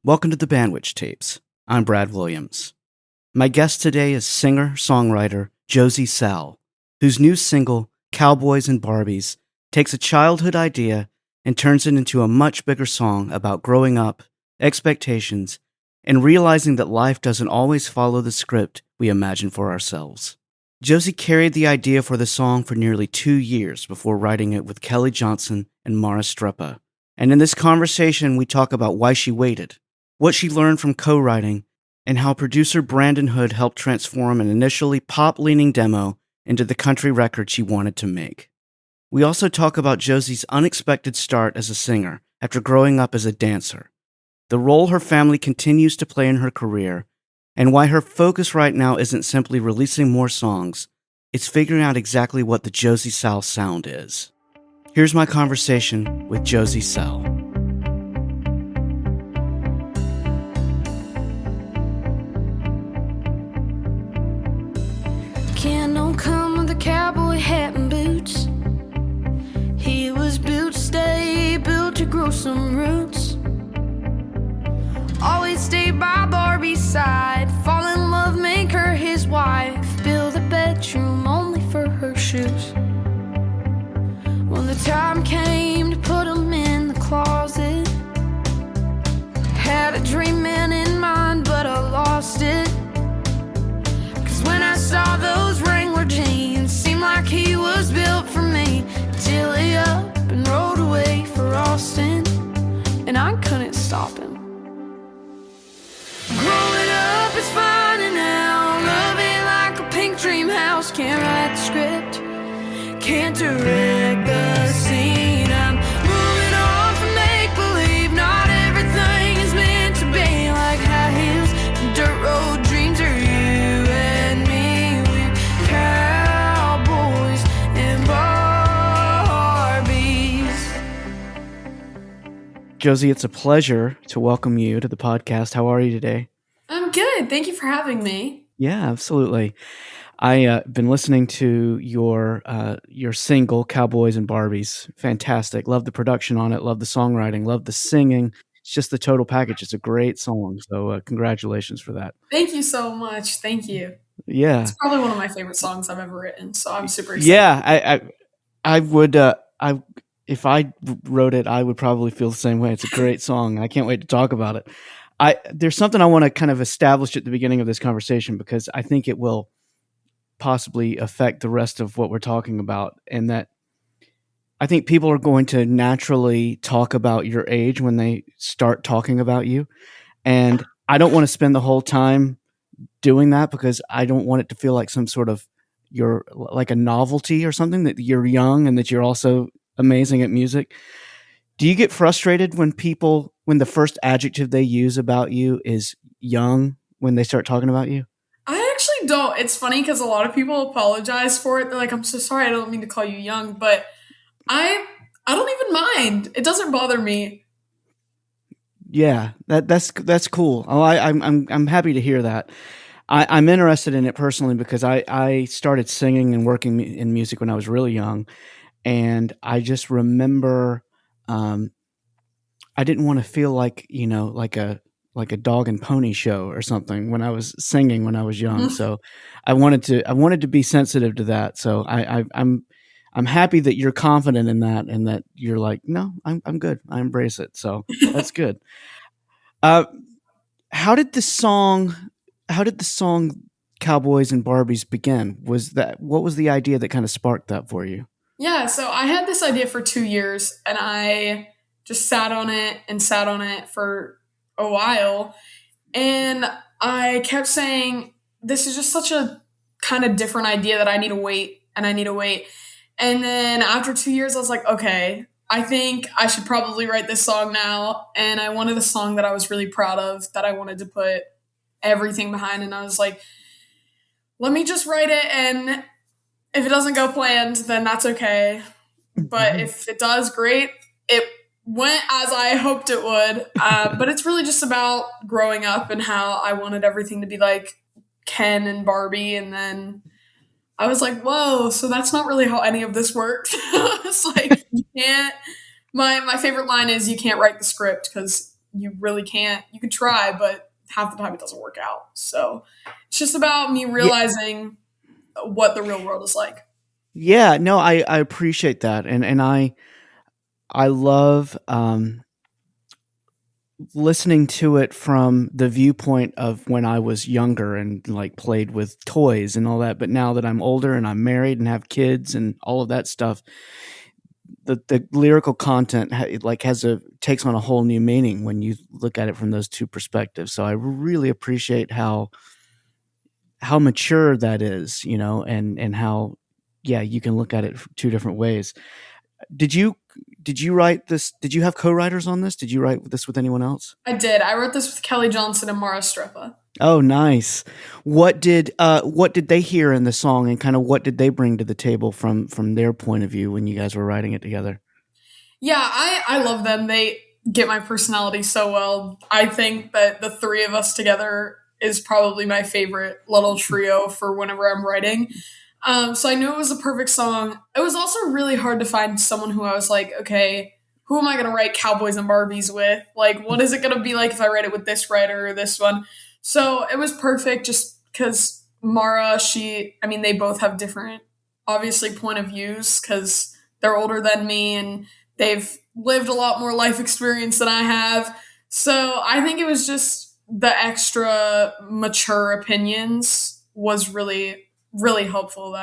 Welcome to the Bandwich Tapes. I'm Brad Williams. My guest today is singer-songwriter Josie Sal, whose new single, Cowboys and Barbies, takes a childhood idea and turns it into a much bigger song about growing up, expectations, and realizing that life doesn't always follow the script we imagine for ourselves. Josie carried the idea for the song for nearly 2 years before writing it with Kelly Johnson and Mara Streppa. And in this conversation, we talk about why she waited, what she learned from co-writing, and how producer Brandon Hood helped transform an initially pop-leaning demo into the country record she wanted to make. We also talk about Josie's unexpected start as a singer after growing up as a dancer, the role her family continues to play in her career, and why her focus right now isn't simply releasing more songs, it's figuring out exactly what the Josie Sal sound is. Here's my conversation with Josie Sal. Ken don't come with a cowboy hat and boots. He was built to stay, built to grow some roots. Always stay by Barbie's side, fall in love, make her his wife, build a bedroom only for her shoes. When the time came to put them in the closet, had a dream man in mind, but I lost it. Cause when I saw those Wrangler jeans, seemed like he was built for me. Till he up and rode away for Austin, and I couldn't stop him. Growing up is fine and now, loving like a pink dream house. Can't write the script, can't direct the scene. I'm moving on from make-believe. Not everything is meant to be like high heels and dirt road dreams. Are you and me? We're cowboys and Barbies. Josie, it's a pleasure to welcome you to the podcast. How are you today? I'm good. Thank you for having me. Yeah, absolutely. I've been listening to your single, Cowboys and Barbies. Fantastic. Love the production on it. Love the songwriting. Love the singing. It's just the total package. It's a great song. So congratulations for that. Thank you so much. Thank you. Yeah. It's probably one of my favorite songs I've ever written. So I'm super excited. Yeah, I would. If I wrote it, I would probably feel the same way. It's a great song. I can't wait to talk about it. There's something I want to kind of establish at the beginning of this conversation because I think it will possibly affect the rest of what we're talking about, and that I think people are going to naturally talk about your age when they start talking about you. And I don't want to spend the whole time doing that because I don't want it to feel like some sort of you're like a novelty or something, that you're young and that you're also amazing at music. Do you get frustrated when the first adjective they use about you is young when they start talking about you? I actually don't. It's funny because a lot of people apologize for it. They're like, I'm so sorry. I don't mean to call you young, but I don't even mind. It doesn't bother me. Yeah, that's cool. Oh, I'm happy to hear that. I'm interested in it personally because I started singing and working in music when I was really young, and I just remember I didn't want to feel like like a dog and pony show or something when I was singing when I was young. So I wanted to be sensitive to that. So I'm happy that you're confident in that and that you're like, no, I'm good. I embrace it. So that's good. How did the song Cowboys and Barbies begin? What was the idea that kind of sparked that for you? Yeah, so I had this idea for 2 years and I just sat on it for a while. And I kept saying, this is just such a kind of different idea that I need to wait. And then after 2 years, I was like, okay, I think I should probably write this song now. And I wanted a song that I was really proud of, that I wanted to put everything behind. And I was like, let me just write it. And if it doesn't go planned, then that's okay. But if it does, great. It went as I hoped it would. But it's really just about growing up and how I wanted everything to be like Ken and Barbie. And then I was like, whoa, so that's not really how any of this works. It's like, you can't, my favorite line is, you can't write the script because you really can't. You could try, but half the time it doesn't work out. So it's just about me Yeah, realizing what the real world is like. yeah, no, I appreciate that, and I love listening to it from the viewpoint of when I was younger and like played with toys and all that. But now that I'm older and I'm married and have kids and all of that stuff, the lyrical content takes on a whole new meaning when you look at it from those two perspectives. So I really appreciate how mature that is, and how, yeah, you can look at it two different ways. Did you write this? Did you have co-writers on this? Did you write this with anyone else? I did. I wrote this with Kelly Johnson and Mara Streppa. Oh, nice. What did they hear in the song, and kind of what did they bring to the table from their point of view when you guys were writing it together? Yeah, I love them. They get my personality so well. I think that the three of us together is probably my favorite little trio for whenever I'm writing. So I knew it was a perfect song. It was also really hard to find someone who I was like, okay, who am I going to write Cowboys and Barbies with? Like, what is it going to be like if I write it with this writer or this one? So it was perfect just because Mara, they both have different, obviously, point of views because they're older than me and they've lived a lot more life experience than I have. So I think it was just the extra mature opinions was really, really helpful.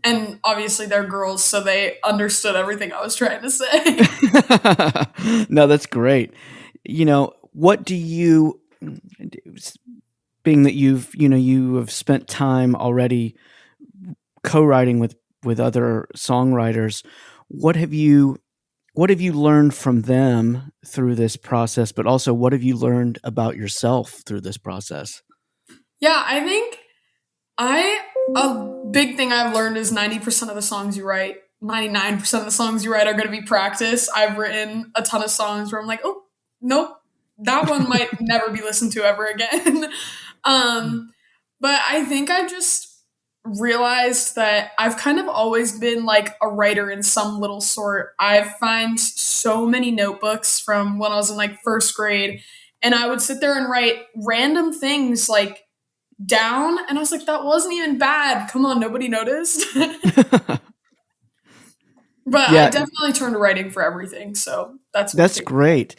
And obviously they're girls, so they understood everything I was trying to say. No, that's great. What do you, being that you have spent time already co-writing with other songwriters, what have you learned from them through this process, but also what have you learned about yourself through this process? Yeah, I think a big thing I've learned is 90% of the songs you write, 99% of the songs you write are going to be practice. I've written a ton of songs where I'm like, oh, nope, that one might never be listened to ever again. But I think I just realized that I've kind of always been like a writer in some little sort. I find so many notebooks from when I was in like first grade, and I would sit there and write random things like down, and I was like, that wasn't even bad. Come on, nobody noticed. But Yeah, I definitely turned to writing for everything, so that's great.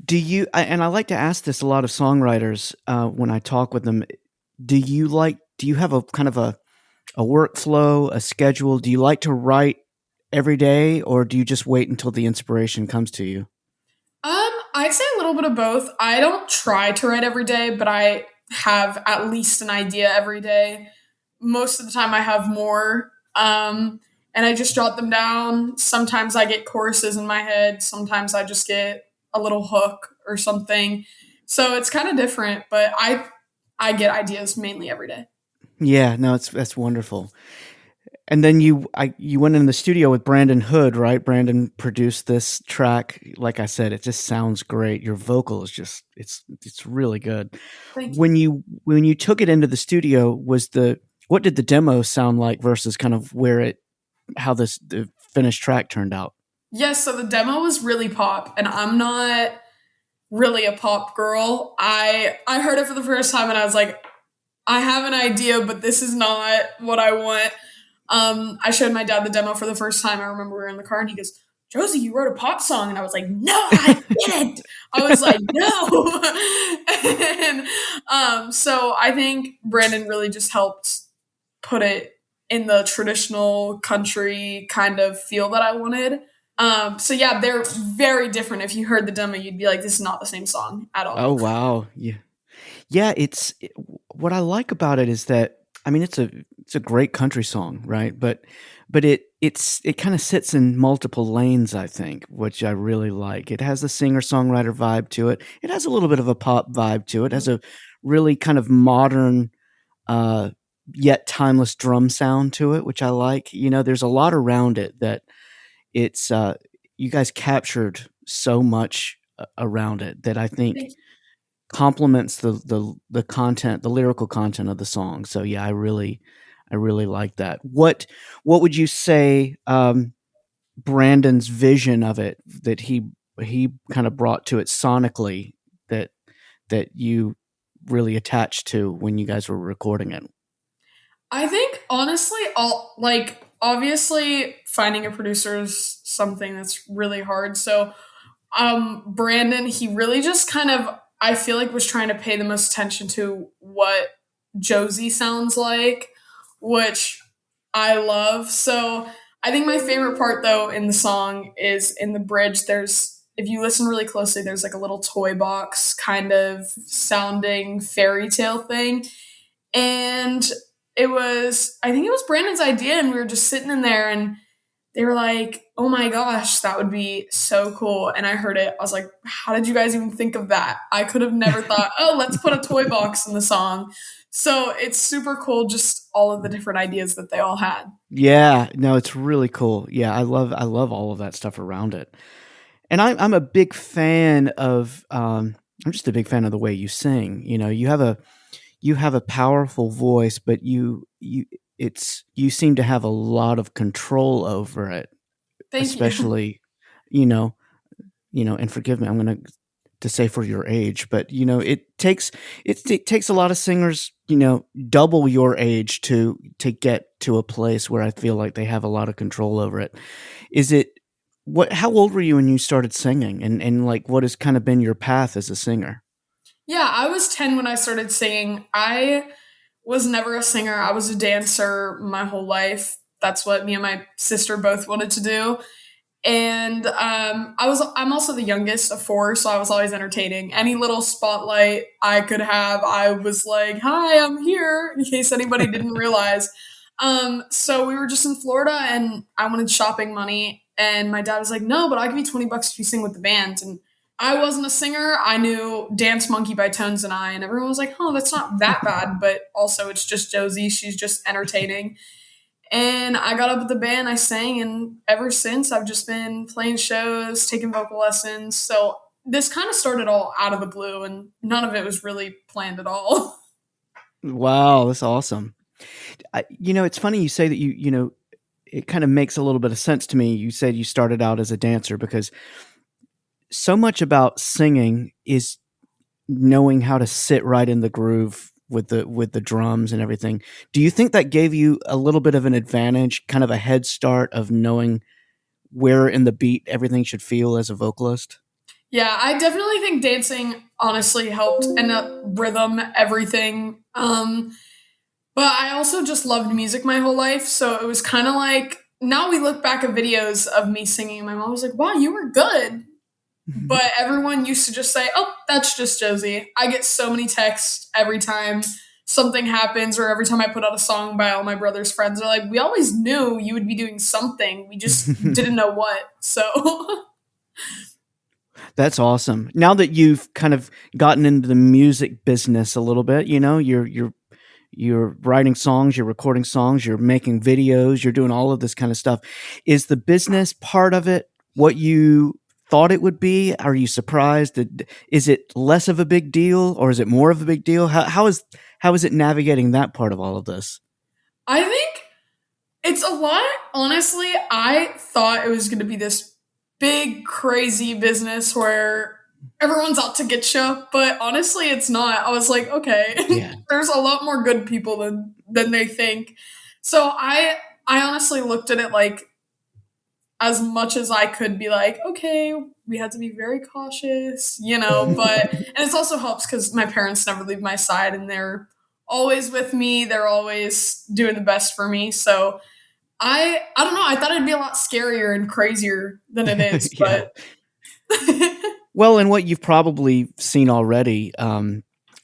And I like to ask this a lot of songwriters when I talk with them. Do you have a kind of a workflow, a schedule? Do you like to write every day, or do you just wait until the inspiration comes to you? I'd say a little bit of both. I don't try to write every day, but I have at least an idea every day. Most of the time I have more. And I just jot them down. Sometimes I get choruses in my head. Sometimes I just get a little hook or something. So it's kind of different, but I get ideas mainly every day. Yeah, no, that's wonderful. And then you went in the studio with Brandon Hood, right? Brandon produced this track. Like I said, it just sounds great. Your vocal is just it's really good. Thank you. When you took it into the studio, what did the demo sound like versus kind of how the finished track turned out? Yes, so the demo was really pop, and I'm not really a pop girl. I heard it for the first time and I was like, I have an idea, but this is not what I want. I showed my dad the demo for the first time. I remember we were in the car and he goes, Josie, you wrote a pop song. And I was like, no, I didn't. I was like, no. So I think Brandon really just helped put it in the traditional country kind of feel that I wanted. So yeah, they're very different. If you heard the demo, you'd be like, this is not the same song at all. Oh, wow. Yeah. Yeah, what I like about it is that, I mean, it's a great country song, right? But it kind of sits in multiple lanes, I think, which I really like. It has a singer-songwriter vibe to it. It has a little bit of a pop vibe to it. It has a really kind of modern, yet timeless drum sound to it, which I like. There's a lot around it that it's you guys captured so much around it that I think complements the content, the lyrical content of the song. So yeah, I really like that. What would you say Brandon's vision of it that he he kind of brought to it sonically that you really attached to when you guys were recording it? I think honestly, all like obviously finding a producer is something that's really hard. So Brandon, he really just kind of, I feel like, was trying to pay the most attention to what Josie sounds like, which I love. So I think my favorite part though in the song is in the bridge. If you listen really closely, there's like a little toy box kind of sounding fairy tale thing. And I think it was Brandon's idea, and we were just sitting in there, and they were like, "Oh my gosh, that would be so cool." And I heard it. I was like, "How did you guys even think of that?" I could have never thought, "Oh, let's put a toy box in the song." So it's super cool, just all of the different ideas that they all had. Yeah, no, it's really cool. Yeah, I love all of that stuff around it. And I'm a big fan of I'm just a big fan of the way you sing. You know, you have a powerful voice, but you seem to have a lot of control over it, Thank you. especially, you know, and forgive me, I'm going to say for your age, but it takes a lot of singers, double your age to get to a place where I feel like they have a lot of control over it. Is it how old were you when you started singing, and like what has kind of been your path as a singer? Yeah, I was 10 when I started singing. I was never a singer. I was a dancer my whole life. That's what me and my sister both wanted to do. And I'm also the youngest of four, so I was always entertaining. Any little spotlight I could have, I was like, "Hi, I'm here," in case anybody didn't realize. So we were just in Florida, and I wanted shopping money, and my dad was like, "No, but I'll give you $20 if you sing with the band." And I wasn't a singer. I knew Dance Monkey by Tones and I, and everyone was like, "Oh, that's not that bad," but also it's just Josie. She's just entertaining. And I got up with the band, I sang, and ever since I've just been playing shows, taking vocal lessons. So this kind of started all out of the blue, and none of it was really planned at all. Wow, that's awesome. It's funny you say that it kind of makes a little bit of sense to me. You said you started out as a dancer, because so much about singing is knowing how to sit right in the groove with the drums and everything. Do you think that gave you a little bit of an advantage, kind of a head start of knowing where in the beat everything should feel as a vocalist? Yeah, I definitely think dancing honestly helped, and rhythm, everything. But I also just loved music my whole life, so it was kind of like, now we look back at videos of me singing, and my mom was like, "Wow, you were good." But everyone used to just say, "Oh, that's just Josie." I get so many texts every time something happens, or every time I put out a song by all my brother's friends. They're like, "We always knew you would be doing something. We just didn't know what." So That's awesome. Now that you've kind of gotten into the music business a little bit, you're writing songs, you're recording songs, you're making videos, you're doing all of this kind of stuff. Is the business part of it what you thought it would be? Are you surprised? Is it less of a big deal, or is it more of a big deal? How is it navigating that part of all of this? I think it's a lot. Honestly, I thought it was going to be this big, crazy business where everyone's out to get you, but honestly, it's not. I was like, okay, Yeah. there's a lot more good people than they think. So I honestly looked at it like, as much as I could be like, okay, we had to be very cautious, but, and it also helps because my parents never leave my side, and they're always with me. They're always doing the best for me. So I don't know. I thought it'd be a lot scarier and crazier than it is, Yeah. but Well, and what you've probably seen already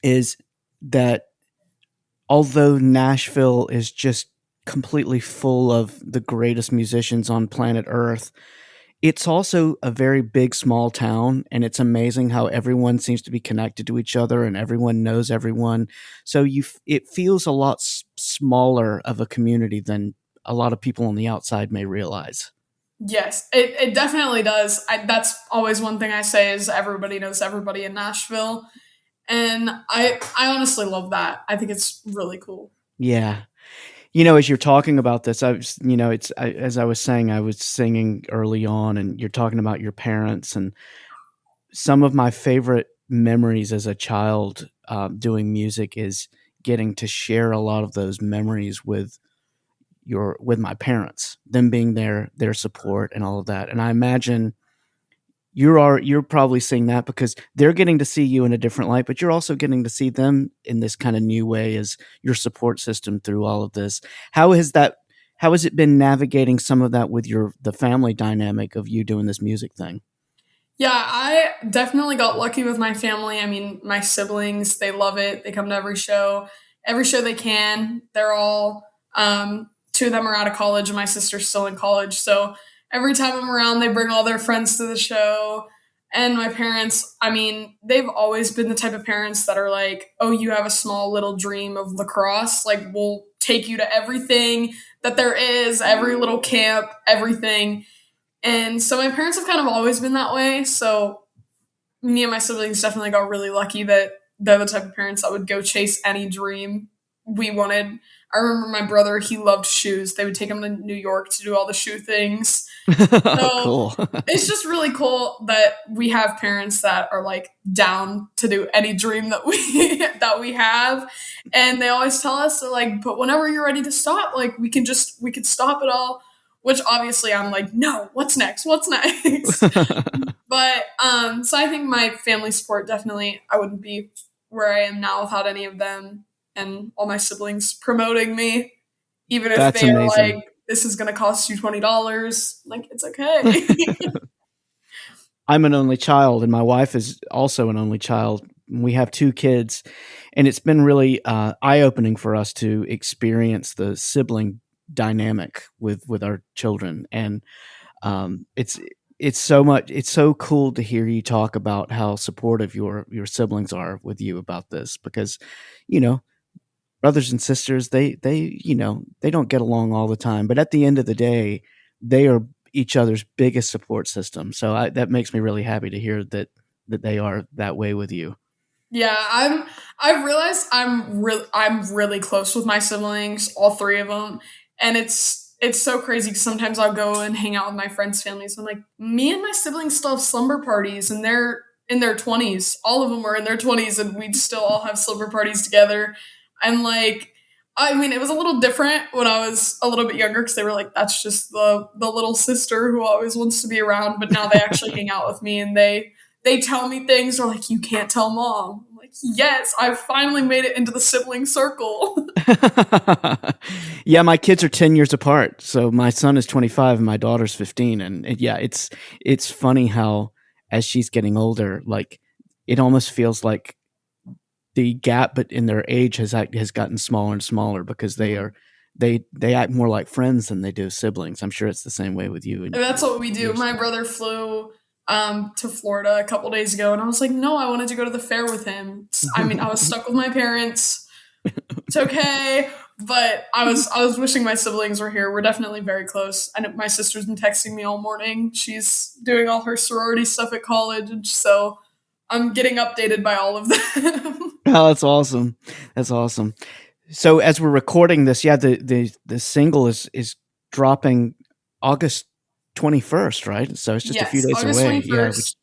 is that although Nashville is just completely full of the greatest musicians on planet Earth, it's also a very big, small town, and it's amazing how everyone seems to be connected to each other and everyone knows everyone. So it feels a lot smaller of a community than a lot of people on the outside may realize. yes, it definitely does. That's always one thing I say is everybody knows everybody in Nashville. And I honestly love that. I think it's really cool. Yeah. As you're talking about this, I was, as I was saying, I was singing early on, and you're talking about your parents, and some of my favorite memories as a child doing music is getting to share a lot of those memories with my parents, them being their support and all of that. And I imagine you're probably seeing that because they're getting to see you in a different light, but you're also getting to see them in this kind of new way as your support system through all of this. How has that? How has it been navigating some of that with the family dynamic of you doing this music thing? Yeah, I definitely got lucky with my family. I mean, my siblings, they love it. They come to every show they can. They're all, two of them are out of college, and my sister's still in college. So every time I'm around, they bring all their friends to the show. And my parents, I mean, they've always been the type of parents that are like, oh, you have a small little dream of lacrosse. Like, we'll take you to everything that there is, every little camp, everything. And so my parents have kind of always been that way. So me and my siblings definitely got really lucky that they're the type of parents that would go chase any dream we wanted. I remember my brother, he loved shoes. They would take him to New York to do all the shoe things. So Cool. it's just really cool that we have parents that are like down to do any dream that we that we have. And they always tell us, they're like, but whenever you're ready to stop, like we could stop it all. Which obviously I'm like, no, what's next? What's next? But so I think my family support, definitely, I wouldn't be where I am now without any of them and all my siblings promoting me, even if That's they're amazing. like, this is gonna cost you $20. Like, it's okay. I'm an only child, and my wife is also an only child. We have two kids, and it's been really eye-opening for us to experience the sibling dynamic with our children. And it's so cool to hear you talk about how supportive your siblings are with you about this, because you know brothers and sisters, they don't get along all the time, but at the end of the day, they are each other's biggest support system. So that makes me really happy to hear that they are that way with you. Yeah, I've realized I'm really close with my siblings, all three of them, and it's so crazy 'cause sometimes I'll go and hang out with my friends' families. I'm like, me and my siblings still have slumber parties, and they're in their 20s. All of them are in their 20s, and we'd still all have slumber parties together. And like, I mean, it was a little different when I was a little bit younger because they were like, that's just the little sister who always wants to be around. But now they actually hang out with me, and they tell me things. They're like, you can't tell mom. I'm like, yes, I finally made it into the sibling circle. Yeah, my kids are 10 years apart. So my son is 25 and my daughter's 15. And yeah, it's funny how as she's getting older, like it almost feels like the gap but in their age has gotten smaller and smaller because they act more like friends than they do siblings. I'm sure it's the same way with you. And that's what we do. My brother flew to Florida a couple days ago, and I was like, no, I wanted to go to the fair with him. I mean, I was stuck with my parents. It's okay, but I was wishing my siblings were here. We're definitely very close, and my sister's been texting me all morning. She's doing all her sorority stuff at college, and so I'm getting updated by all of them. Oh, that's awesome. That's awesome. So as we're recording this, yeah, the single is dropping August 21st, right? So it's just a few Yes, days August away. 21st.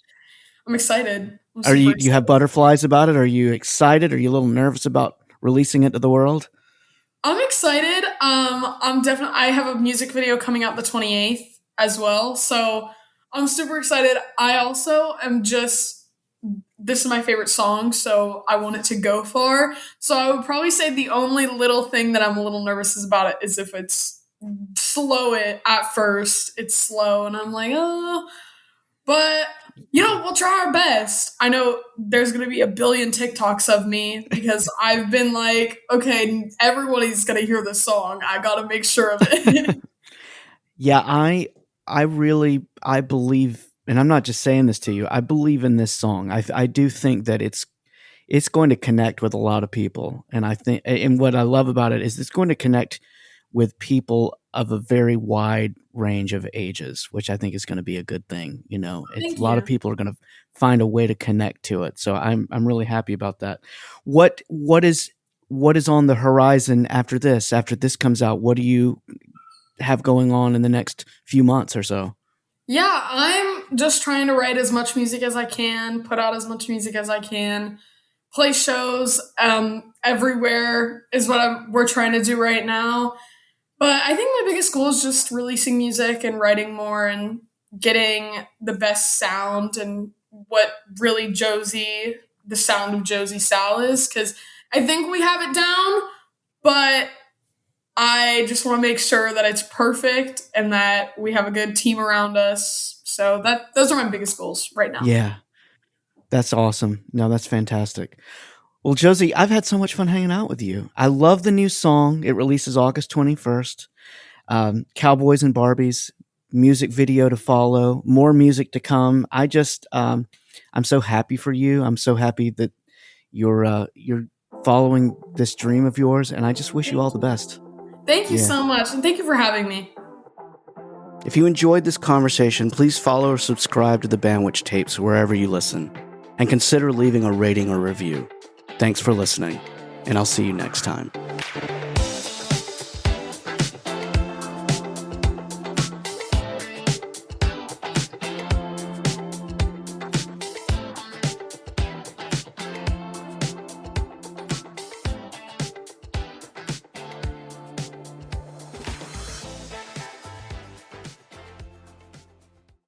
I'm excited. I'm Are super you have excited. butterflies about it? Are you excited? Are you a little nervous about releasing it to the world? I'm excited. I have a music video coming out the 28th as well. So I'm super excited. I also am this is my favorite song, so I want it to go far. So I would probably say the only little thing that I'm a little nervous about it is if it's slow it at first. It's slow and I'm like, oh, but we'll try our best. I know there's going to be a billion TikToks of me because I've been like, okay, everybody's going to hear this song. I got to make sure of it. Yeah, I believe, and I'm not just saying this to you. I believe in this song. I do think that it's going to connect with a lot of people, and I think, and what I love about it is it's going to connect with people of a very wide range of ages, which I think is going to be a good thing. Thank A lot of you. people are going to find a way to connect to it. So I'm really happy about that. What is what is on the horizon after this? After this comes out, what do you have going on in the next few months or so? Yeah, I'm just trying to write as much music as I can, put out as much music as I can, play shows everywhere is what we're trying to do right now. But I think my biggest goal is just releasing music and writing more and getting the best sound and what really the sound of Josie Sal is. Because I think we have it down, but I just want to make sure that it's perfect and that we have a good team around us. So those are my biggest goals right now. Yeah, that's awesome. No, that's fantastic. Well, Josie, I've had so much fun hanging out with you. I love the new song. It releases August 21st. Cowboys and Barbies, music video to follow, more music to come. I'm so happy for you. I'm so happy that you're following this dream of yours, and I just wish you all the best. Thank you so much, and thank you for having me. If you enjoyed this conversation, please follow or subscribe to the Bandwich Tapes wherever you listen, and consider leaving a rating or review. Thanks for listening, and I'll see you next time.